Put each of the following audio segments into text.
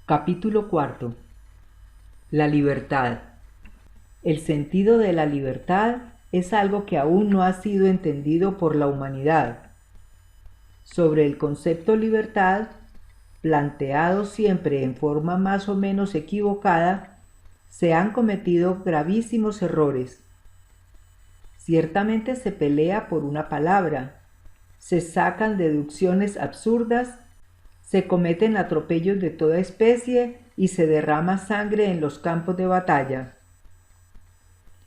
Capítulo cuarto. La libertad. El sentido de la libertad es algo que aún no ha sido entendido por la humanidad. Sobre el concepto libertad, planteado siempre en forma más o menos equivocada, se han cometido gravísimos errores. Ciertamente se pelea por una palabra, se sacan deducciones absurdas, se cometen atropellos de toda especie y se derrama sangre en los campos de batalla.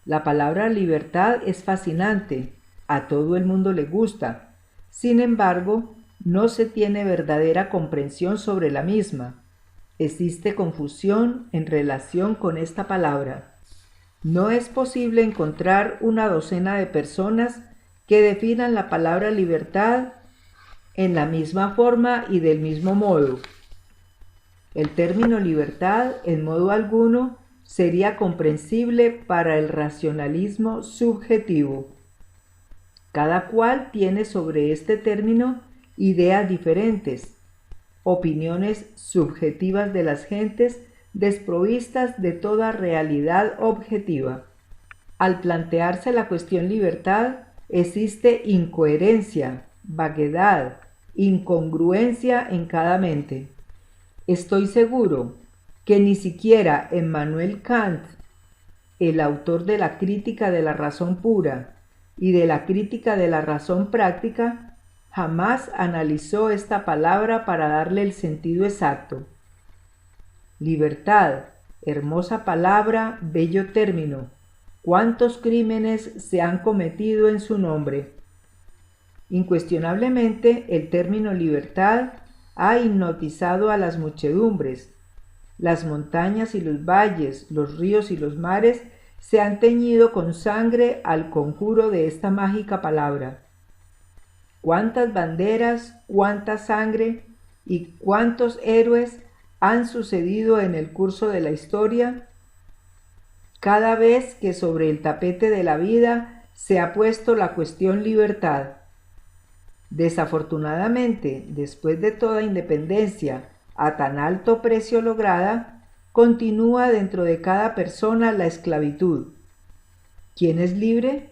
La palabra libertad es fascinante, a todo el mundo le gusta. Sin embargo, no se tiene verdadera comprensión sobre la misma. Existe confusión en relación con esta palabra. No es posible encontrar una docena de personas que definan la palabra libertad en la misma forma y del mismo modo. El término libertad, en modo alguno, sería comprensible para el racionalismo subjetivo. Cada cual tiene sobre este término ideas diferentes, opiniones subjetivas de las gentes desprovistas de toda realidad objetiva. Al plantearse la cuestión libertad, existe incoherencia, vaguedad, incongruencia en cada mente. Estoy seguro que ni siquiera Emmanuel Kant, el autor de la crítica de la razón pura y de la crítica de la razón práctica, jamás analizó esta palabra para darle el sentido exacto. Libertad, hermosa palabra, bello término. ¿Cuántos crímenes se han cometido en su nombre? Incuestionablemente, el término libertad ha hipnotizado a las muchedumbres. Las montañas y los valles, los ríos y los mares se han teñido con sangre al conjuro de esta mágica palabra. ¿Cuántas banderas, cuánta sangre y cuántos héroes han sucedido en el curso de la historia? Cada vez que sobre el tapete de la vida se ha puesto la cuestión libertad. Desafortunadamente, después de toda independencia a tan alto precio lograda, continúa dentro de cada persona la esclavitud. ¿Quién es libre?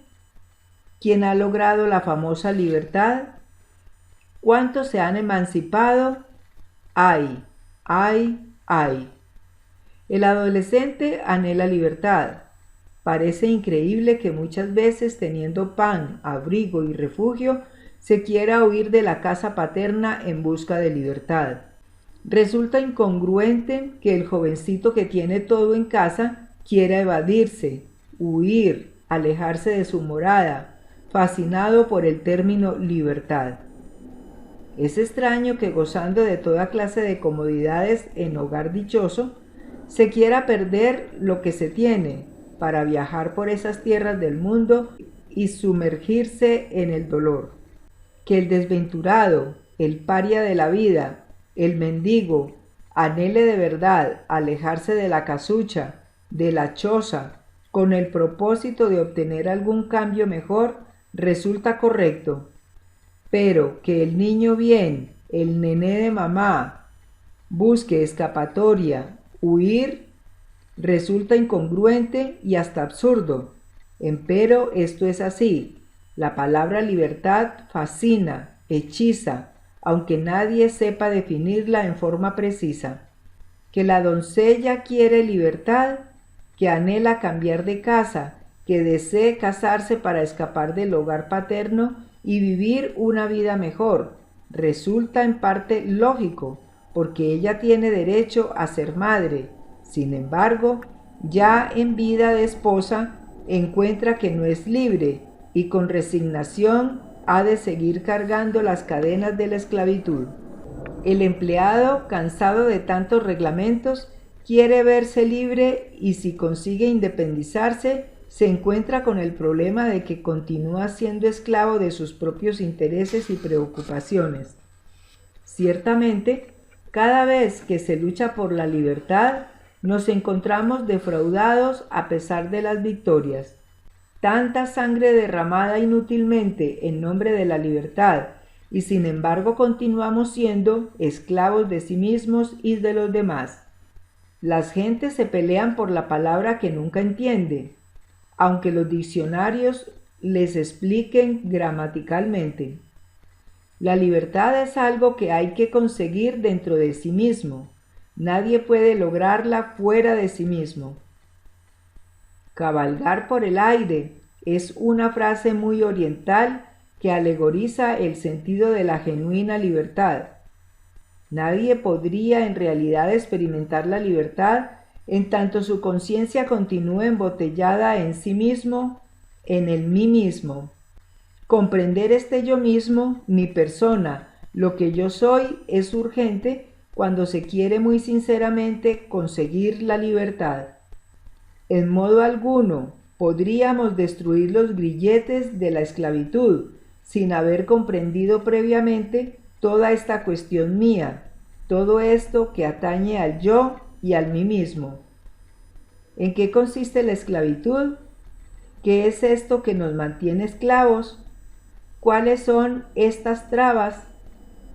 ¿Quién ha logrado la famosa libertad? ¿Cuántos se han emancipado? ¡Ay! ¡Ay! ¡Ay! El adolescente anhela libertad. Parece increíble que muchas veces, teniendo pan, abrigo y refugio, se quiera huir de la casa paterna en busca de libertad. Resulta incongruente que el jovencito que tiene todo en casa quiera evadirse, huir, alejarse de su morada, fascinado por el término libertad. Es extraño que, gozando de toda clase de comodidades en hogar dichoso, se quiera perder lo que se tiene para viajar por esas tierras del mundo y sumergirse en el dolor. Que el desventurado, el paria de la vida, el mendigo, anhele de verdad alejarse de la casucha, de la choza, con el propósito de obtener algún cambio mejor, resulta correcto. Pero que el niño bien, el nené de mamá, busque escapatoria, huir, resulta incongruente y hasta absurdo. Empero esto es así. La palabra libertad fascina, hechiza, aunque nadie sepa definirla en forma precisa. Que la doncella quiere libertad, que anhela cambiar de casa, que desee casarse para escapar del hogar paterno y vivir una vida mejor, resulta en parte lógico, porque ella tiene derecho a ser madre. Sin embargo, ya en vida de esposa, encuentra que no es libre y con resignación ha de seguir cargando las cadenas de la esclavitud. El empleado, cansado de tantos reglamentos, quiere verse libre y si consigue independizarse, se encuentra con el problema de que continúa siendo esclavo de sus propios intereses y preocupaciones. Ciertamente, cada vez que se lucha por la libertad, nos encontramos defraudados a pesar de las victorias. Tanta sangre derramada inútilmente en nombre de la libertad, y sin embargo continuamos siendo esclavos de sí mismos y de los demás. Las gentes se pelean por la palabra que nunca entiende, aunque los diccionarios les expliquen gramaticalmente. La libertad es algo que hay que conseguir dentro de sí mismo. Nadie puede lograrla fuera de sí mismo. Cabalgar por el aire es una frase muy oriental que alegoriza el sentido de la genuina libertad. Nadie podría en realidad experimentar la libertad en tanto su conciencia continúe embotellada en sí mismo, en el mí mismo. Comprender este yo mismo, mi persona, lo que yo soy, es urgente cuando se quiere muy sinceramente conseguir la libertad. En modo alguno podríamos destruir los grilletes de la esclavitud sin haber comprendido previamente toda esta cuestión mía, todo esto que atañe al yo y al mí mismo. ¿En qué consiste la esclavitud? ¿Qué es esto que nos mantiene esclavos? ¿Cuáles son estas trabas?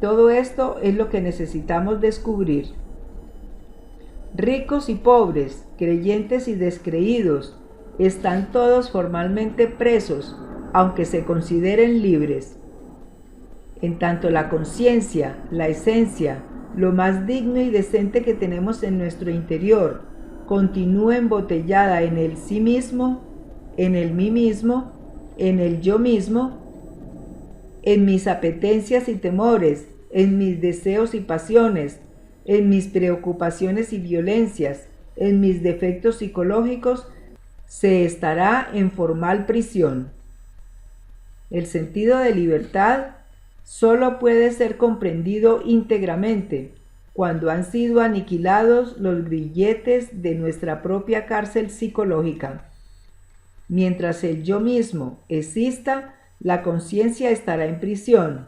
Todo esto es lo que necesitamos descubrir. Ricos y pobres, creyentes y descreídos, están todos formalmente presos, aunque se consideren libres. En tanto la conciencia, la esencia, lo más digno y decente que tenemos en nuestro interior, continúa embotellada en el sí mismo, en el mí mismo, en el yo mismo, en mis apetencias y temores, en mis deseos y pasiones, en mis preocupaciones y violencias, en mis defectos psicológicos, se estará en formal prisión. El sentido de libertad solo puede ser comprendido íntegramente cuando han sido aniquilados los grilletes de nuestra propia cárcel psicológica. Mientras el yo mismo exista, la conciencia estará en prisión.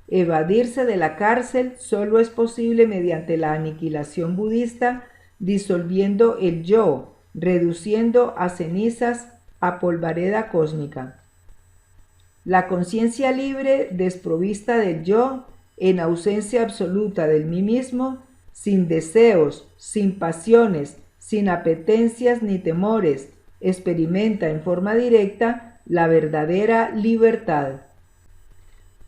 Evadirse de la cárcel solo es posible mediante la aniquilación budista, disolviendo el yo, reduciendo a cenizas, a polvareda cósmica. La conciencia libre, desprovista del yo, en ausencia absoluta del mí mismo, sin deseos, sin pasiones, sin apetencias ni temores, experimenta en forma directa la verdadera libertad.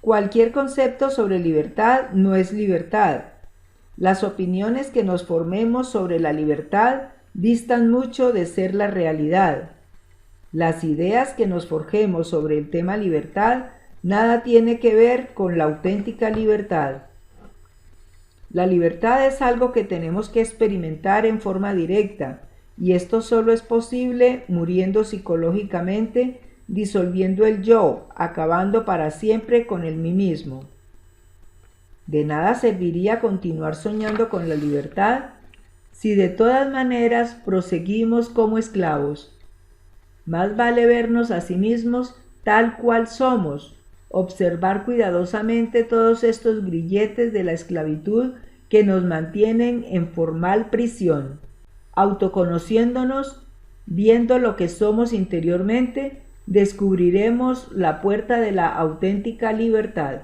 Cualquier concepto sobre libertad no es libertad. Las opiniones que nos formemos sobre la libertad distan mucho de ser la realidad. Las ideas que nos forjemos sobre el tema libertad nada tiene que ver con la auténtica libertad. La libertad es algo que tenemos que experimentar en forma directa, y esto solo es posible muriendo psicológicamente, disolviendo el yo, acabando para siempre con el mí mismo. De nada serviría continuar soñando con la libertad si de todas maneras proseguimos como esclavos. Más vale vernos a sí mismos tal cual somos, observar cuidadosamente todos estos grilletes de la esclavitud que nos mantienen en formal prisión. Autoconociéndonos, viendo lo que somos interiormente, descubriremos la puerta de la auténtica libertad.